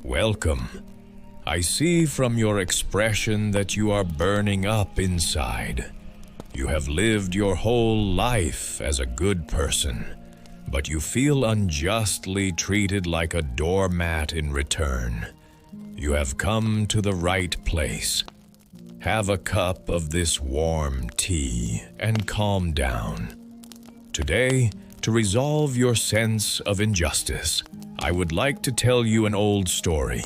Welcome. I see from your expression that you are burning up inside. You have lived your whole life as a good person, but you feel unjustly treated like a doormat in return. You have come to the right place. Have a cup of this warm tea and calm down. Today, to resolve your sense of injustice, I would like to tell you an old story.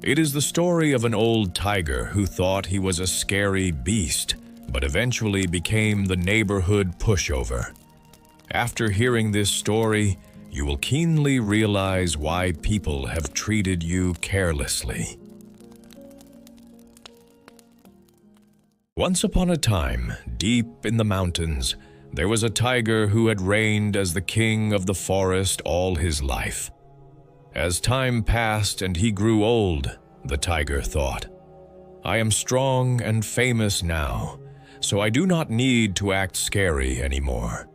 It is the story of an old tiger who thought he was a scary beast, but eventually became the neighborhood pushover. After hearing this story, you will keenly realize why people have treated you carelessly. Once upon a time, deep in the mountains, there was a tiger who had reigned as the king of the forest all his life. As time passed and he grew old, the tiger thought, "I am strong and famous now, so I do not need to act scary anymore.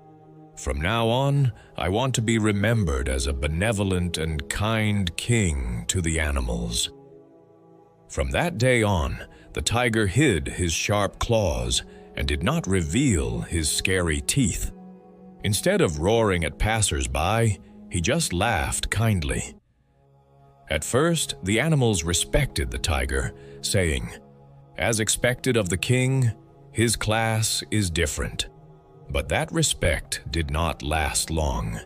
From now on, I want to be remembered as a benevolent and kind king to the animals." From that day on, the tiger hid his sharp claws and did not reveal his scary teeth. Instead of roaring at passers-by, he just laughed kindly. At first, the animals respected the tiger, saying, "As expected of the king, his class is different." But that respect did not last long.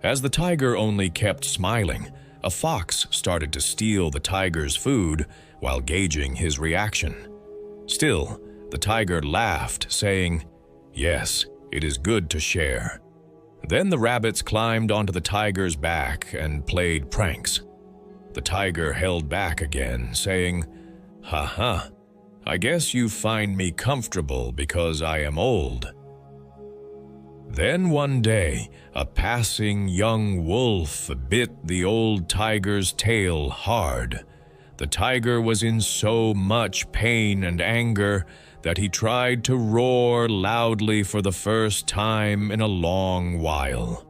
As the tiger only kept smiling, a fox started to steal the tiger's food while gauging his reaction. Still, the tiger laughed, saying, "Yes, it is good to share." Then the rabbits climbed onto the tiger's back and played pranks. The tiger held back again, saying, "Ha ha, I guess you find me comfortable because I am old." Then one day, a passing young wolf bit the old tiger's tail hard. The tiger was in so much pain and anger that he tried to roar loudly for the first time in a long while.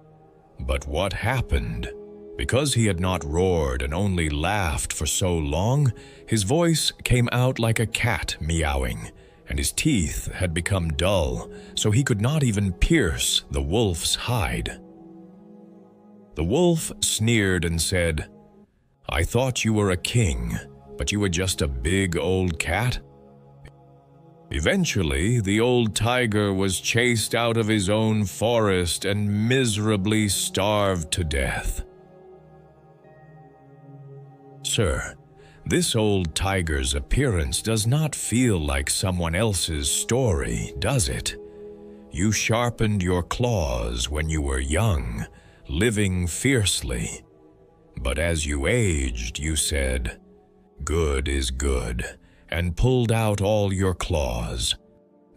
But what happened? Because he had not roared and only laughed for so long, his voice came out like a cat meowing, and his teeth had become dull, so he could not even pierce the wolf's hide. The wolf sneered and said, "I thought you were a king, but you were just a big old cat?" Eventually, the old tiger was chased out of his own forest and miserably starved to death. Sir, this old tiger's appearance does not feel like someone else's story, does it? You sharpened your claws when you were young, living fiercely. But as you aged, you said, "Good is good," and pulled out all your claws.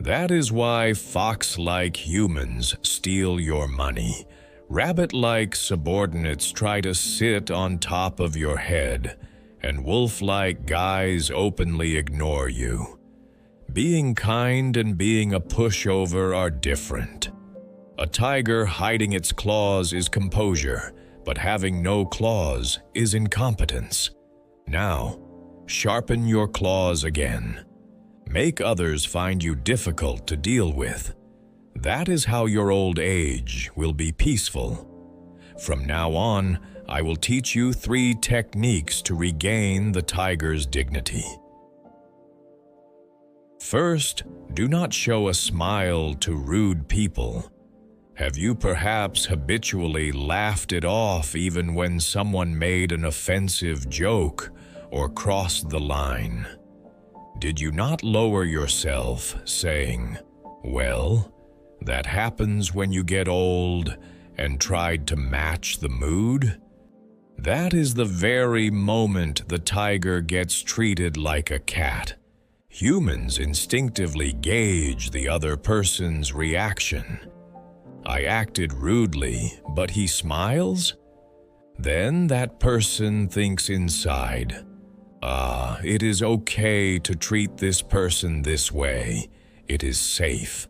That is why fox-like humans steal your money. Rabbit-like subordinates try to sit on top of your head, and wolf-like guys openly ignore you. Being kind and being a pushover are different. A tiger hiding its claws is composure, but having no claws is incompetence. Now, sharpen your claws again. Make others find you difficult to deal with. That is how your old age will be peaceful. From now on, I will teach you 3 techniques to regain the tiger's dignity. First, do not show a smile to rude people. Have you perhaps habitually laughed it off even when someone made an offensive joke or crossed the line? Did you not lower yourself, saying, "Well, that happens when you get old," and tried to match the mood? That is the very moment the tiger gets treated like a cat. Humans instinctively gauge the other person's reaction. I acted rudely, but he smiles? Then that person thinks inside, it is okay to treat this person this way. It is safe.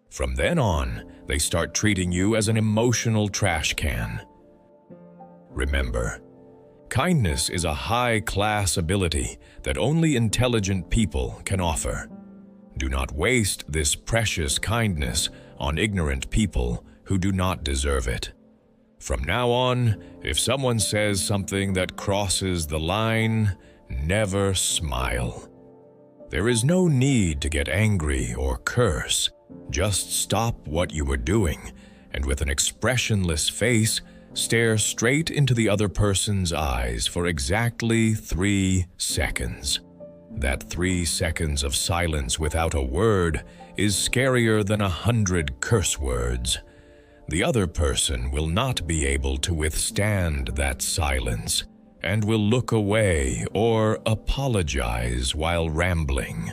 From then on, they start treating you as an emotional trash can. Remember, Kindness is a high-class ability that only intelligent people can offer. Do not waste this precious kindness on ignorant people who do not deserve it. From now on, if someone says something that crosses the line, never smile. There is no need to get angry or curse. Just stop what you were doing and with an expressionless face, stare straight into the other person's eyes for exactly 3 seconds. That 3 seconds of silence without a word is scarier than 100 curse words. The other person will not be able to withstand that silence and will look away or apologize while rambling.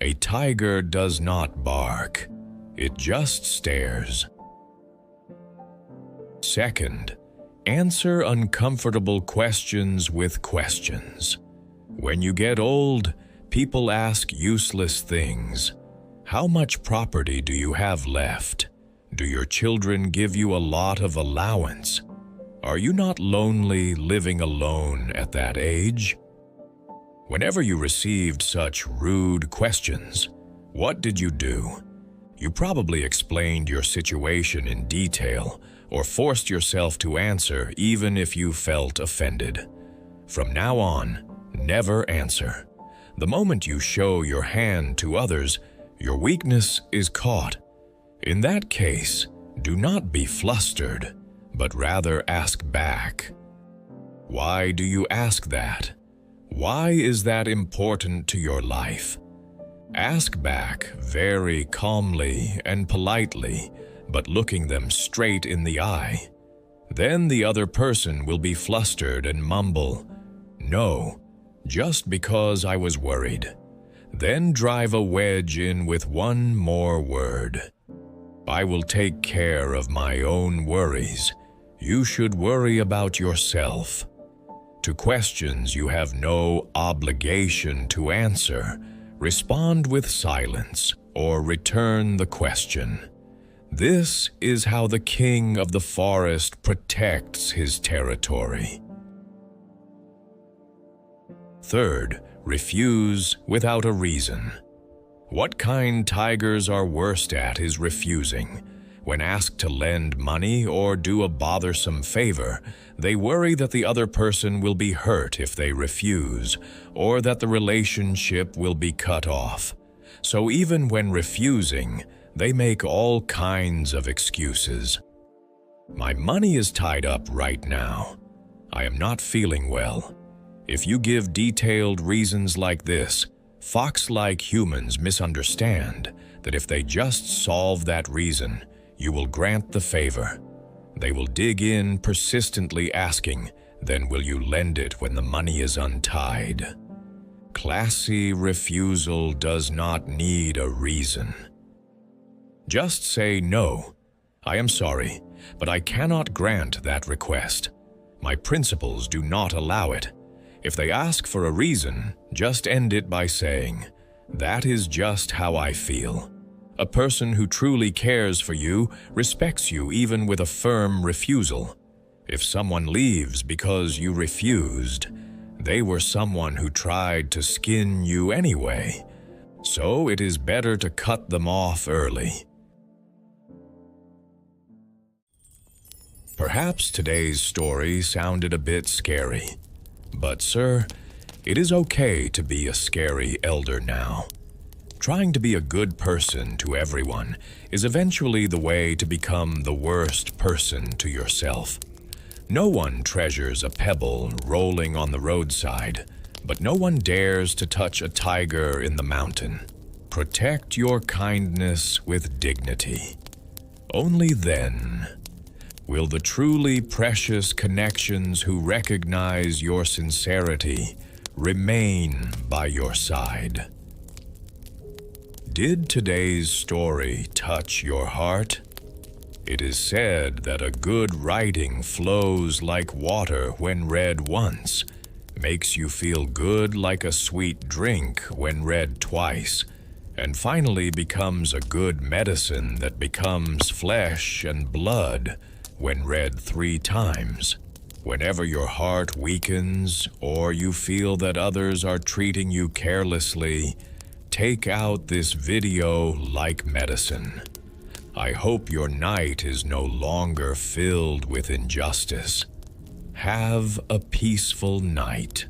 A tiger does not bark. It just stares. Second, answer uncomfortable questions with questions. When you get old, people ask useless things. How much property do you have left? Do your children give you a lot of allowance? Are you not lonely living alone at that age? Whenever you received such rude questions, what did you do? You probably explained your situation in detail or forced yourself to answer even if you felt offended. From now on, never answer. The moment you show your hand to others, your weakness is caught. In that case, do not be flustered, but rather ask back. Why do you ask that? Why is that important to your life? Ask back very calmly and politely, but looking them straight in the eye. Then the other person will be flustered and mumble, "No, just because I was worried." Then drive a wedge in with one more word. "I will take care of my own worries. You should worry about yourself." To questions you have no obligation to answer, respond with silence or return the question. This is how the king of the forest protects his territory. Third, refuse without a reason. What kind tigers are worst at is refusing. When asked to lend money or do a bothersome favor, they worry that the other person will be hurt if they refuse, or that the relationship will be cut off. So even when refusing, they make all kinds of excuses. "My money is tied up right now. I am not feeling well." If you give detailed reasons like this, fox-like humans misunderstand that if they just solve that reason, you will grant the favor. They will dig in, persistently asking, "Then will you lend it when the money is untied?" Classy refusal does not need a reason. Just say, "No, I am sorry, but I cannot grant that request. My principles do not allow it." If they ask for a reason, just end it by saying, "That is just how I feel." A person who truly cares for you respects you even with a firm refusal. If someone leaves because you refused, they were someone who tried to skin you anyway. So it is better to cut them off early. Perhaps today's story sounded a bit scary. But, sir, it is okay to be a scary elder now. Trying to be a good person to everyone is eventually the way to become the worst person to yourself. No one treasures a pebble rolling on the roadside, but no one dares to touch a tiger in the mountain. Protect your kindness with dignity. Only then will the truly precious connections who recognize your sincerity remain by your side. Did today's story touch your heart? It is said that a good writing flows like water when read once, makes you feel good like a sweet drink when read twice, and finally becomes a good medicine that becomes flesh and blood when read 3 times. Whenever your heart weakens or you feel that others are treating you carelessly, take out this video like medicine. I hope your night is no longer filled with injustice. Have a peaceful night.